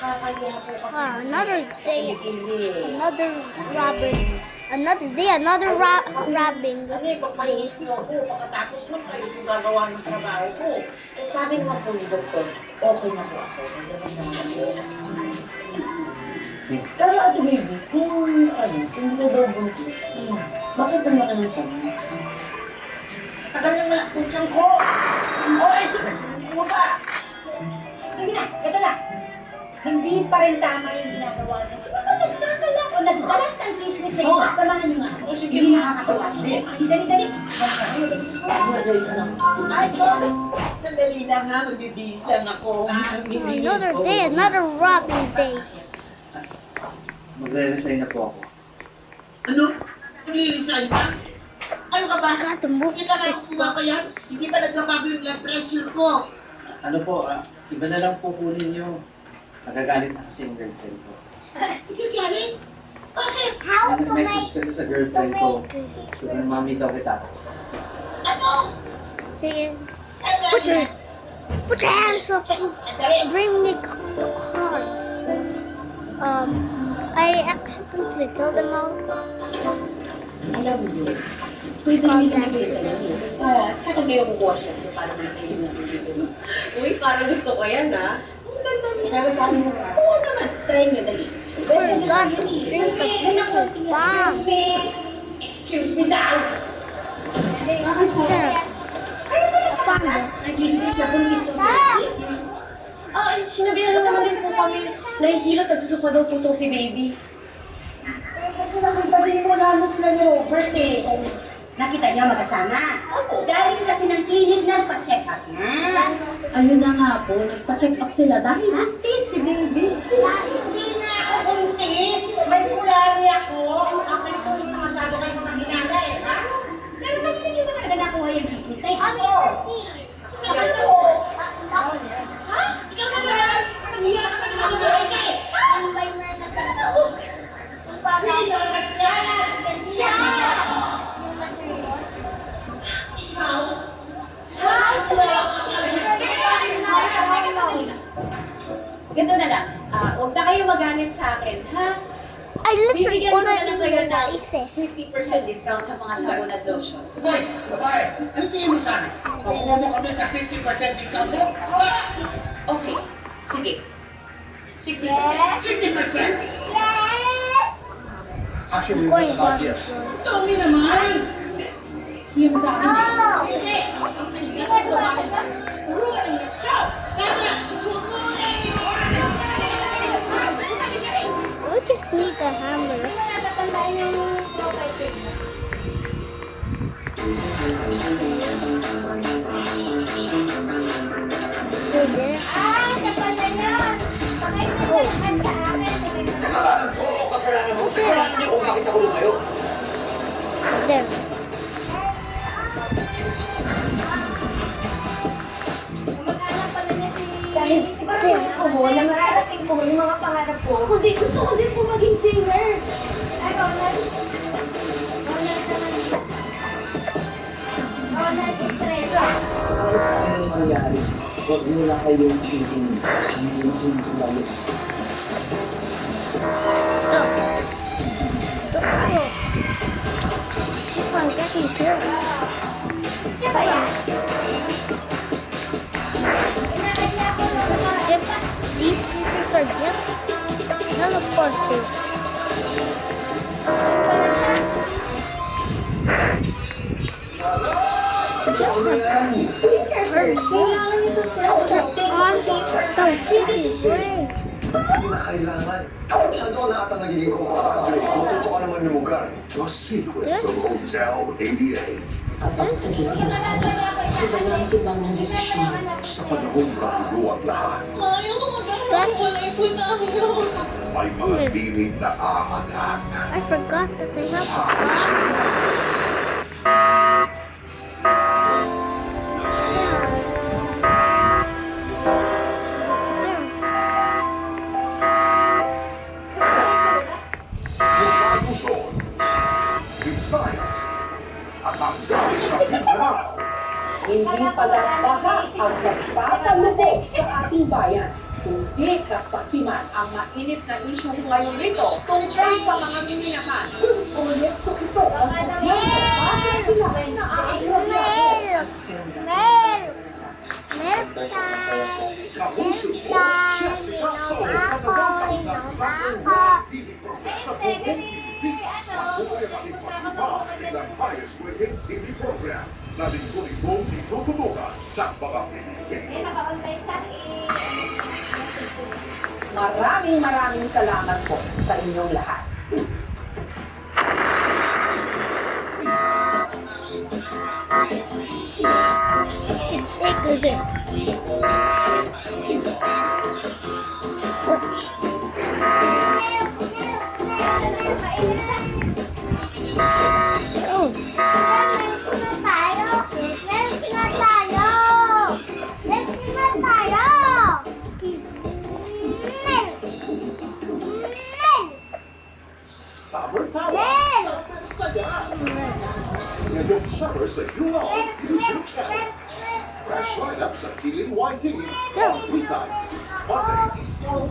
Nakakaya po kasi. Another day, Hindi. another robin. Another day, another robbing. Ano eh, pagpahinit niyo ako, pagkatapos nun, kayo po gagawa ng trabaho ko. Eh, sabi naman po ni Doktor, okay na po ako. Hindi naman naman ako. Pero ate baby, kung kung hindi daw buntis, bakit naman ka ng sabi? Tagal na malak yung tiyan ko! Okay, sige, mo ba? Sige na, ito na. Hindi pa rin tama yung ginagawa niya. Sino ba nagkakala o nagdalat ng chismis na yun? Samahan niyo nga. O, sige. Hindi nakakatawa. Dali. Grace lang. Ay, Doris. Sandali lang ha, magbibihis lang ako. Another day, another robbing day. Magre-resign na po ako. Ano? Nag-resign ka? Ano ka ba? Got to move Hindi ka to kayo this kumakayan? Hindi pa nagbabago yung blood pressure ko. Ano po, iba na lang po kunin nyo. Nagagalit na kasi yung girlfriend ko. Ikagaling? Bakit? Nag-message kasi sa girlfriend ko. Sugar mommy daw kita. Ano? Sige. Sandali. Put your hands up and bring me the card. I accidentally killed them all. Alam mo, pwede hindi ka nakita lang yun. Basta, sa akin kayo kukuha siya para naman kayo natulog. Uy, parang gusto ko yan, ha? Ang ganda niya. Pero sabi mo, oo naman, try nyo dali. Basta Oh, God, drink the bomb. Excuse me now. There. Kayo ba Found nagkakala? it. Nag-chismis na buntis to si Baby? sinabihan na naman din po kami, nahihilot at susuka daw po itong si baby. Eh, kasi nakita din mo lalo sila ni Robert eh. Nakita niya magkasama. Galing kasi ng clinic nagpa-check up na. Ayun na nga po, nagpa-check up sila dahil Buntis si Baby. Hindi na ako buntis. May kulari ako. Ako ito isa masyado kayo mga hinala eh, ha? Pero kanina niyo ba talaga nakuha yung chismis na ito? Sumagal ko. Ha? Ikaw na lang. Hindi ka talaga nabuhay ka eh. Sino nagkalat? Siya! Ikaw? ganito na lang. Huwag na kayo magalit sa akin, ha? I literally Bibigyan ko put na it lang in kayo the ng ice. 50% discount sa mga sabon at lotion. Boy, babae, ano tingin mo sa amin? Makuha mo kami sa 50% discount mo? Okay, sige. 60%. 60%? Actually, Going it's not down. yet. Tongi naman! Yung sa akin. Hindi! Hindi ka sumasagot. Ruwan ang show! Kaya, sukunin! We just need a hammer. Kasalanan mo kung bakit ako lumayo. There. Dahil siguro ko mo na mararating ko yung mga pangarap ko. Kundi gusto ko din po maging singer. Ay, Ronald. Ronald, Estrella. Ano nangyari? Huwag mo lang kayong titingin. Hindi tumayo. Keep on getting killed. Siya ba yan? These pieces are just teleporters. On the 50 way. Hindi na kailangan. Siya doon na ata nagiging komportable. Matuto ka naman lumugar. Your secrets of Hotel 88. Iba lang si Bang ng desisyon. Sa panahong kagulo at lahat, Ayaw ko magkakakulay po tayo. may mga tinig na aangat. I forgot that they have a Halos mula Luzon, Visayas, at hanggang sa Mindanao. Hindi pala lahat ang nagpapalubog sa ating bayan. Hindi kasakiman ang mainit na isyong ngayon nito tungkol sa mga mininahan. Proyekto ito ang gobyerno para sila ay naaayon na Milk! Milk time! Kapuso Milk mo, time! Jessica Soul. Inom ako! Sa buong Pilipinas, sa buhay makipag-iba ng highest rated TV program na linggo-linggong itutubukan ng mga Pilipino. Maraming salamat po sa inyong lahat. Take this. Oh. Meron na tayo! Meron na tayo! Meron na tayo! Milk! Milk! Summer Power! Milk! Summer Saya! Ngayong summer sa UL YouTube channel. Fresh lineups at Killing YT on weeknights. Monday is Small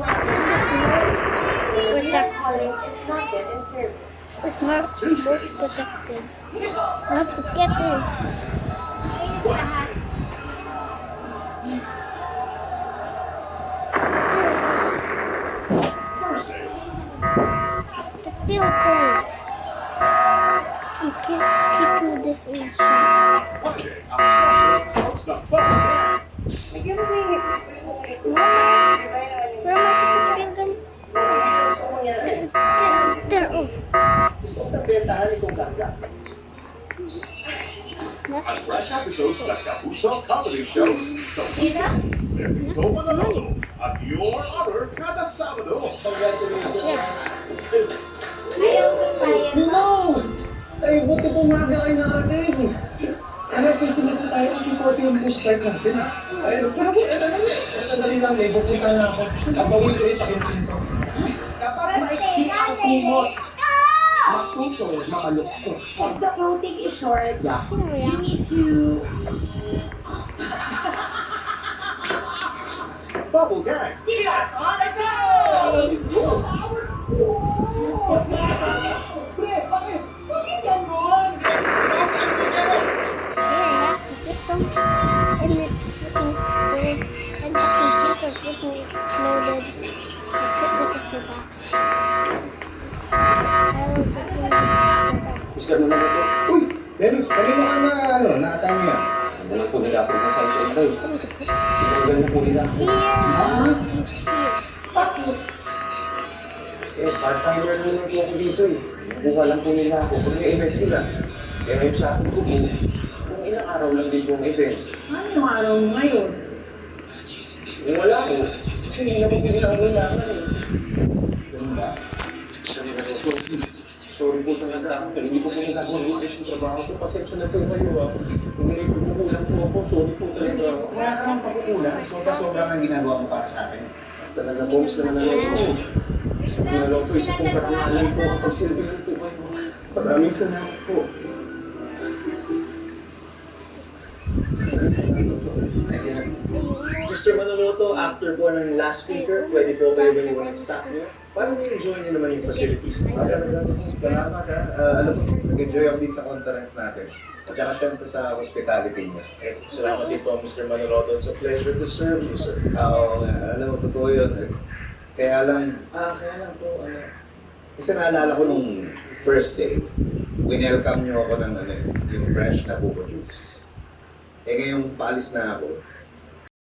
It's more most protected. I have to get in. Thursday. The feel cold. You can't keep this in shot. Friday, ang special episodes ng Bubble Where am I supposed to feel good? There. Oh. At fresh episodes ng Kapuso Comedy Shows sa Ito Manaloto at Your Honor kada Sabado. No! Ay, buti pumaga kayo nakarating. Ano, pwede na po tayo kasi 40 yung start natin. Ay, pero po, eto na nga. Sandali lang, may pupunta na ako. Gagawin ko rin pakintin ko. Kapag maiksi ang kumot, matutol, makalukto. If the clothing is short, Yeah. you need to... Bubble Gang. Yes, on the go! Pre, bakit? Bakit ganun? Yeah, this is some and it freaking exploded and the computer freaking exploded. I put this at the back. I was freaking Mr. Manaloto. Uy! Dennis, kanino ka na, na-assign niya? Ano lang po nila ako na-assign sa ito. Sinanggal na po nila. here. Bakit? Eh, part-timer na lang po ako dito eh. Nakuha lang po nila ako. Kung may event sila. Kaya yung sa akin ko po, kung ilang araw lang din po ang event. Ano araw mo ngayon? Kung wala ko, kasi hindi naman pinila ako kailangan eh. Ganun ba? Mr. Manaloto, sorry po talaga. Pero hindi po po nagkakaroon yung trabaho ko. Pasensya na po kayo ah. Kung hindi po kukulang po ako, sorry po talaga. Wala kang pagkukulang. Sobra-sobra ang ginagawa mo para sa akin. Talaga po, Mr. Manaloto. Mr. Manaloto, isa pong katangalan po ang pagsilbihan po kayo. Maraming salamat po. Mr. Manaloto, after po ng last speaker, pwede po kayo ba yung staff niyo? Para may-enjoy niyo naman yung facilities. Salamat ha. Alam mo, nag-enjoy ako din sa conference natin. At saka syempre sa hospitality niya. Salamat din po, Mr. Manaloto. It's a pleasure to serve you, sir. Oo nga, alam mo, totoo yun. Kaya lang po, kasi naalala ko nung first day, winelcome niyo ako ng yung fresh na buko juice. Eh ngayong paalis na ako,